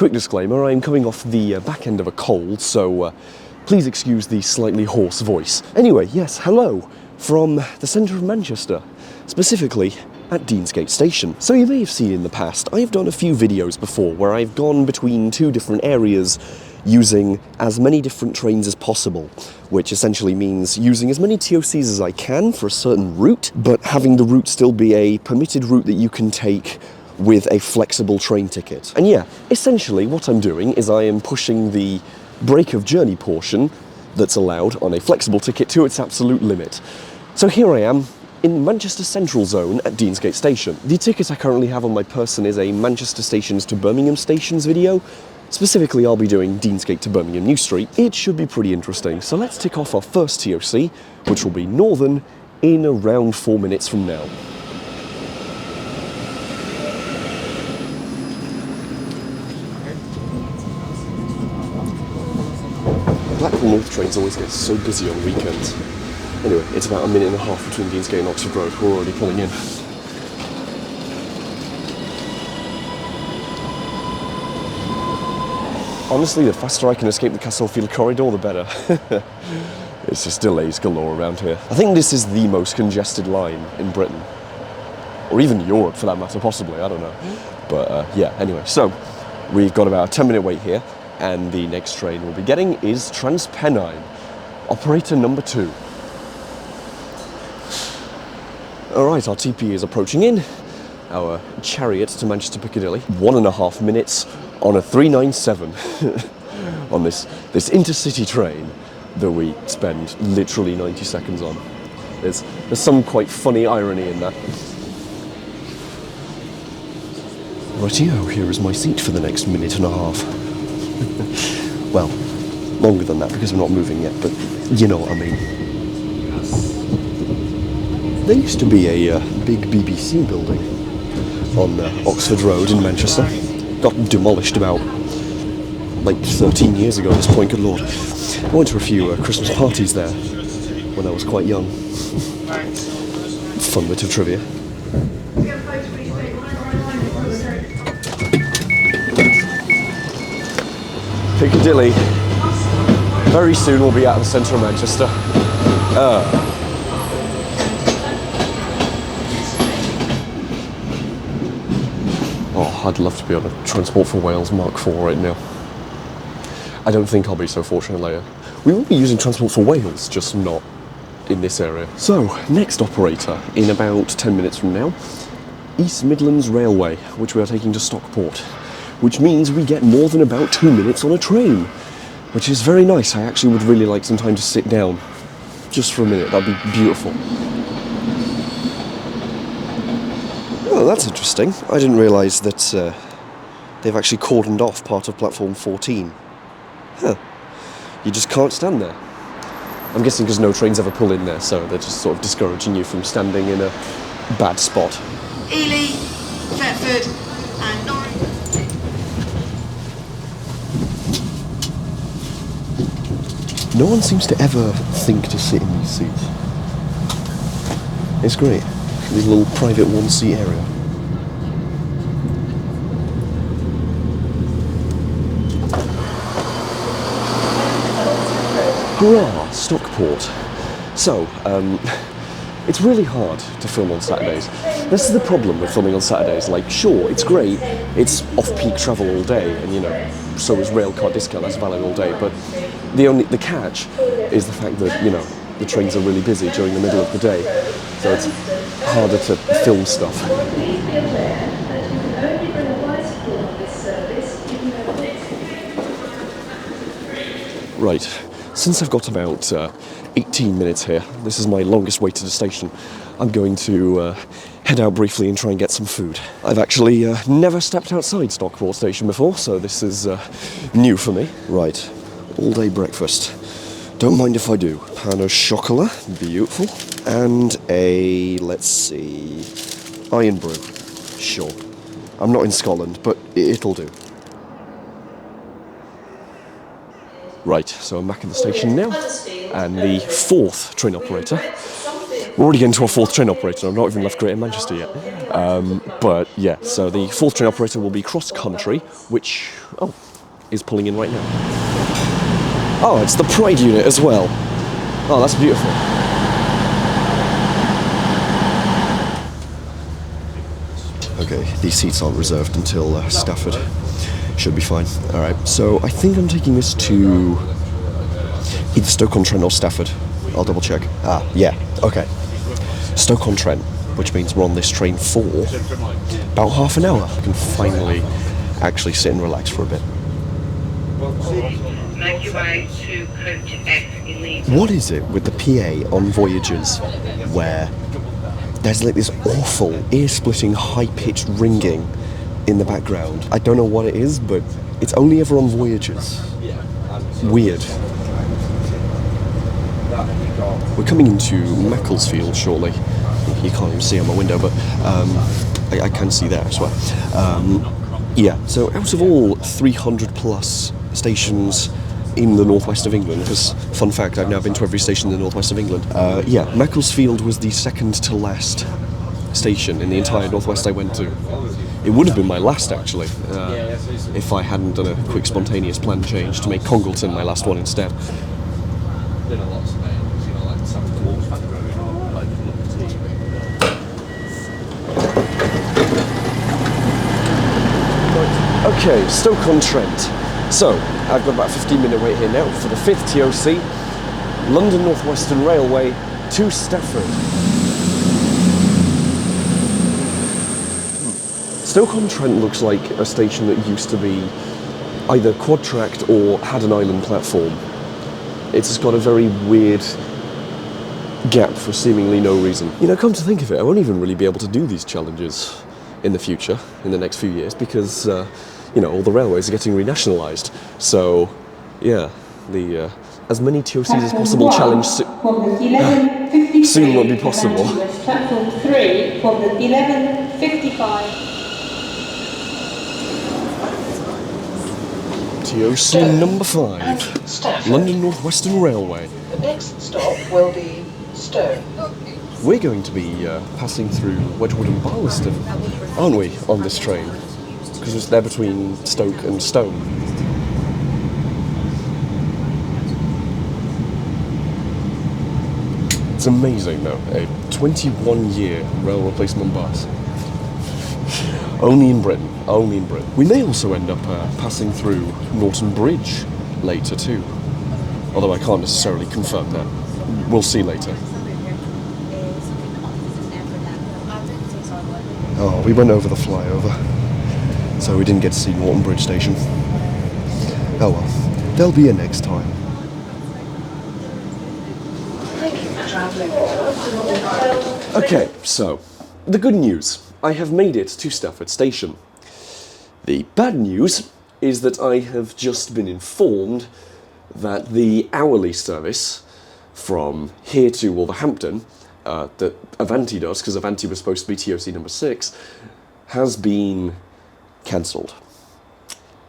quick disclaimer, I am coming off the back end of a cold, so please excuse the slightly hoarse voice. Anyway, yes, hello from the centre of Manchester, specifically at Deansgate Station. So you may have seen in the past, I've done a few videos before where I've gone between two different areas using as many different trains as possible, which essentially means using as many TOCs as I can for a certain route, but having the route still be a permitted route that you can take with a flexible train ticket. And yeah, essentially what I'm doing is I am pushing the break of journey portion that's allowed on a flexible ticket to its absolute limit. So here I am in the Manchester Central Zone at Deansgate Station. The ticket I currently have on my person is a Manchester Stations to Birmingham Stations video. Specifically, I'll be doing Deansgate to Birmingham New Street. It should be pretty interesting, so let's tick off our first TOC, which will be Northern, in around 4 minutes from now. Blackpool North trains always get so busy on weekends. Anyway, it's about a minute and a half between Deansgate and Oxford Road. We're already pulling in. Honestly, the faster I can escape the Castlefield corridor, the better. It's just delays galore around here. I think this is the most congested line in Britain. Or even Europe, for that matter, possibly, I don't know. But yeah, anyway, so we've got about a 10-minute wait here, and the next train we'll be getting is Transpennine, operator number 2. Alright, our TP is approaching in. Our chariot to Manchester Piccadilly. 1.5 minutes on a 397 on this intercity train that we spend literally 90 seconds on. There's some quite funny irony in that. Rightio, here is my seat for the next minute and a half. Well, longer than that because I'm not moving yet, but you know what I mean. There used to be a big BBC building on Oxford Road in Manchester. Got demolished about like 13 years ago at this point, good lord. I went to a few Christmas parties there when I was quite young. Fun bit of trivia. Piccadilly. Very soon we'll be out of the centre of Manchester. Oh, I'd love to be on a Transport for Wales Mark IV right now. I don't think I'll be so fortunate later. We will be using Transport for Wales, just not in this area. So, next operator, in about 10 minutes from now, East Midlands Railway, which we are taking to Stockport, which means we get more than about 2 minutes on a train, which is very nice. I actually would really like some time to sit down, just for a minute. That'd be beautiful. Oh, that's interesting. I didn't realise that they've actually cordoned off part of platform 14. Huh. You just can't stand there. I'm guessing because no trains ever pull in there, so they're just sort of discouraging you from standing in a bad spot. Ely, Thetford and Norwich. No one seems to ever think to sit in these seats. It's great. This little private one-seat area. Hurrah, Stockport. So, it's really hard to film on Saturdays. This is the problem with filming on Saturdays. Like, sure, it's great, it's off-peak travel all day, and you know, so is railcard discount, that's valid all day, but the catch is the fact that, you know, the trains are really busy during the middle of the day, so it's harder to film stuff. Right, since I've got about 18 minutes here, this is my longest wait to the station, I'm going to head out briefly and try and get some food. I've actually never stepped outside Stockport Station before, so this is new for me. Right, all day breakfast. Don't mind if I do. Pan au chocolat, beautiful. And a, let's see, iron brew. Sure. I'm not in Scotland, but it'll do. Right, so I'm back in the station now, and the fourth train operator We're already getting to our 4th train operator. I've not even left Greater Manchester yet. But yeah, so the 4th train operator will be cross-country, which, is pulling in right now. Oh, it's the Pride unit as well. Oh, that's beautiful. Okay, these seats aren't reserved until Stafford. Should be fine. Alright, so I think I'm taking this to either Stoke-on-Trent or Stafford. I'll double check. Ah, yeah, okay. Stoke-on-Trent, which means we're on this train for about half an hour. I can finally actually sit and relax for a bit. Make your way to coach X in the... What is it with the PA on voyages where there's like this awful, ear-splitting, high-pitched ringing in the background? I don't know what it is, but it's only ever on voyages. Weird. We're coming into Macclesfield shortly. You can't even see on my window, but I can see there, I swear. Yeah, so out of all 300 plus stations in the northwest of England, because, fun fact, I've now been to every station in the northwest of England, yeah, Macclesfield was the second to last station in the entire northwest I went to. It would have been my last, actually, if I hadn't done a quick spontaneous plan change to make Congleton my last one instead. Okay, Stoke-on-Trent. So, I've got about a 15-minute wait here now for the 5th TOC, London North Western Railway to Stafford. Stoke-on-Trent looks like a station that used to be either quad-tracked or had an island platform. It's just got a very weird gap for seemingly no reason. You know, come to think of it, I won't even really be able to do these challenges in the future, in the next few years, because, you know, all the railways are getting renationalised. So, yeah, the as many TOCs as possible challenge soon won't be possible. Platform 3 for the 11:55. TOC number 5, London North Western Railway. The next stop will be Stoke. We're going to be passing through Wedgwood and Barlaston, aren't we, on this train? Because it's there between Stoke and Stone. It's amazing, though. A 21-year rail replacement bus. Only in Britain. Only in Britain. We may also end up passing through Norton Bridge later, too. Although I can't necessarily confirm that. We'll see later. Oh, we went over the flyover, so we didn't get to see Norton Bridge Station. Oh well, there'll be a next time. Okay, so, the good news. I have made it to Stafford Station. The bad news is that I have just been informed that the hourly service from here to Wolverhampton that Avanti does, because Avanti was supposed to be TOC number 6, has been cancelled.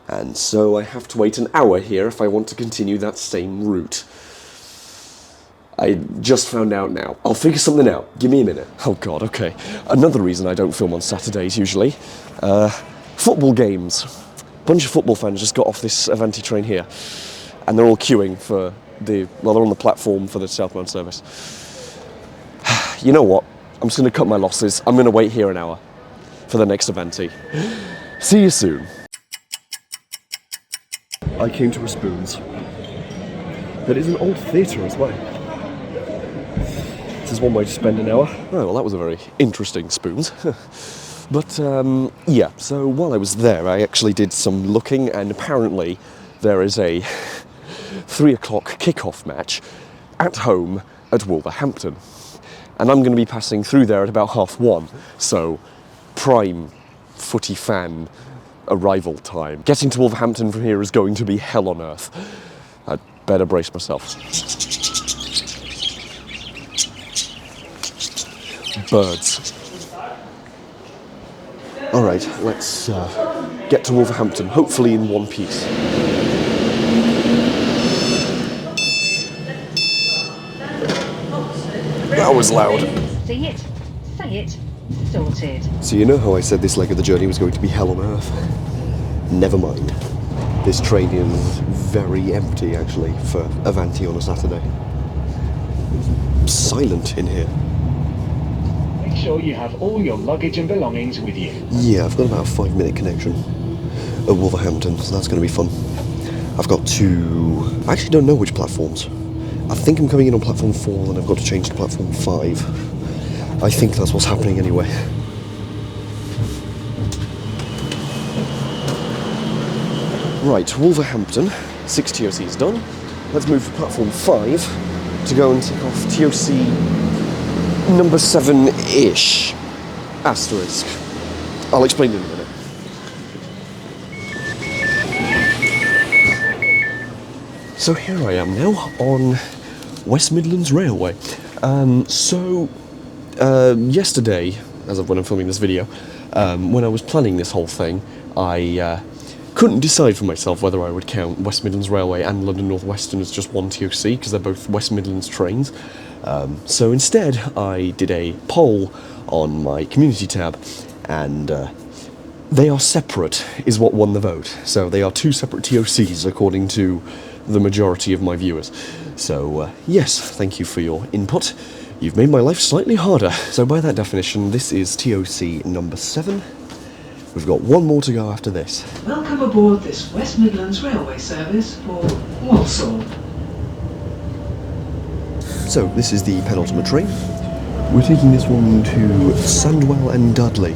And so I have to wait an hour here if I want to continue that same route. I just found out now. I'll figure something out. Give me a minute. Oh god, okay. Another reason I don't film on Saturdays usually. Football games. A bunch of football fans just got off this Avanti train here. And they're all queuing for they're on the platform for the southbound service. You know what? I'm just going to cut my losses. I'm going to wait here an hour for the next Avanti. See you soon. I came to a Spoons. But it's an old theatre as well. This is one way to spend an hour. Oh, well, that was a very interesting Spoons. But, yeah, so while I was there, I actually did some looking, and apparently there is a 3 o'clock kickoff match at home at Wolverhampton. And I'm going to be passing through there at about 1:30, so prime footy fan arrival time. Getting to Wolverhampton from here is going to be hell on earth. I'd better brace myself. Birds. Alright, let's get to Wolverhampton, hopefully in one piece. That was loud. See it, say it, sorted. So you know how I said this leg of the journey was going to be hell on earth? Never mind. This train is very empty, actually, for Avanti on a Saturday. Silent in here. Make sure you have all your luggage and belongings with you. Yeah, I've got about a 5-minute connection at Wolverhampton, so that's going to be fun. I've got to... I actually don't know which platforms. I think I'm coming in on platform 4 and I've got to change to platform 5. I think that's what's happening anyway. Right, Wolverhampton, 6 TOCs done. Let's move to platform 5 to go and tick off TOC number 7-ish. Asterisk. I'll explain in a minute. So here I am now on West Midlands Railway. Yesterday, as of when I'm filming this video, when I was planning this whole thing, I couldn't decide for myself whether I would count West Midlands Railway and London North Western as just one TOC, because they're both West Midlands trains. So instead, I did a poll on my community tab, and they are separate, is what won the vote. So they are 2 separate TOCs, according to the majority of my viewers. So, yes, thank you for your input. You've made my life slightly harder. So by that definition, this is TOC number 7. We've got one more to go after this. Welcome aboard this West Midlands Railway service for Walsall. So, this is the penultimate train. We're taking this one to Sandwell and Dudley.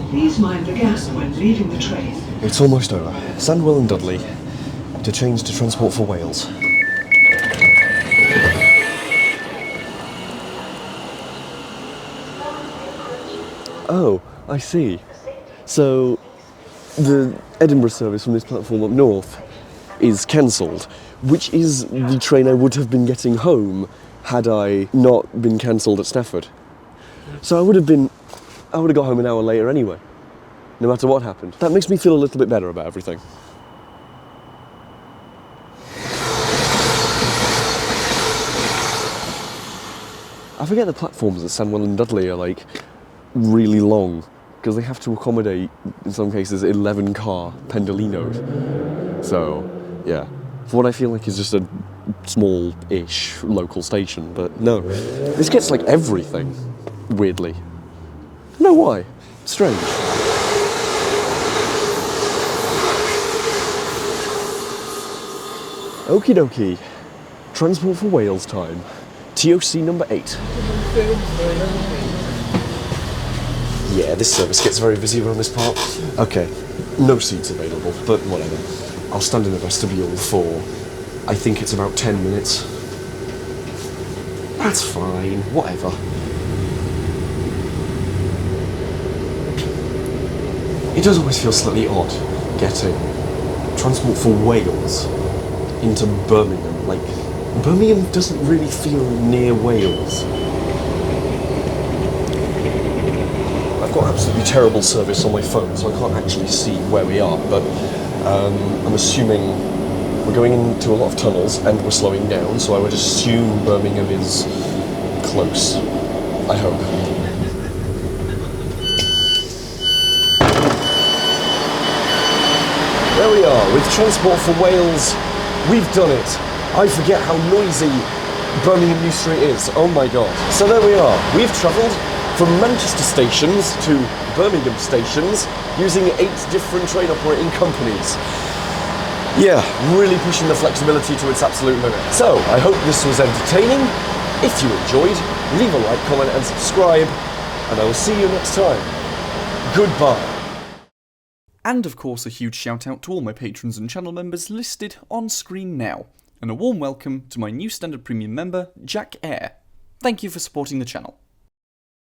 Please mind the gap when leaving the train. It's almost over. Sandwell and Dudley to change to Transport for Wales. Oh, I see. So, the Edinburgh service from this platform up north is cancelled, which is the train I would have been getting home had I not been cancelled at Stafford. So I would have got home an hour later anyway, no matter what happened. That makes me feel a little bit better about everything. I forget the platforms at Sandwell and Dudley are like really long, because they have to accommodate, in some cases, 11 car pendolinos. So, yeah, for what I feel like is just a small-ish local station, but no. This gets like everything, weirdly. I don't know why. Strange. Okie dokie. Transport for Wales time. TOC number 8. Yeah, this service gets very busy around this part. Okay, no seats available, but whatever. I'll stand in the vestibule for, I think it's about 10 minutes. That's fine, whatever. It does always feel slightly odd getting Transport for Wales into Birmingham. Like, Birmingham doesn't really feel near Wales. I've got absolutely terrible service on my phone, so I can't actually see where we are, but I'm assuming we're going into a lot of tunnels and we're slowing down, so I would assume Birmingham is close. I hope. There we are, with Transport for Wales. We've done it. I forget how noisy Birmingham New Street is. Oh my god. So there we are. We've travelled from Manchester stations to Birmingham stations using 8 different train operating companies. Yeah, really pushing the flexibility to its absolute limit. So, I hope this was entertaining. If you enjoyed, leave a like, comment and subscribe, and I will see you next time. Goodbye. And of course a huge shout out to all my patrons and channel members listed on screen now, and a warm welcome to my new standard premium member, Jack Eyre. Thank you for supporting the channel.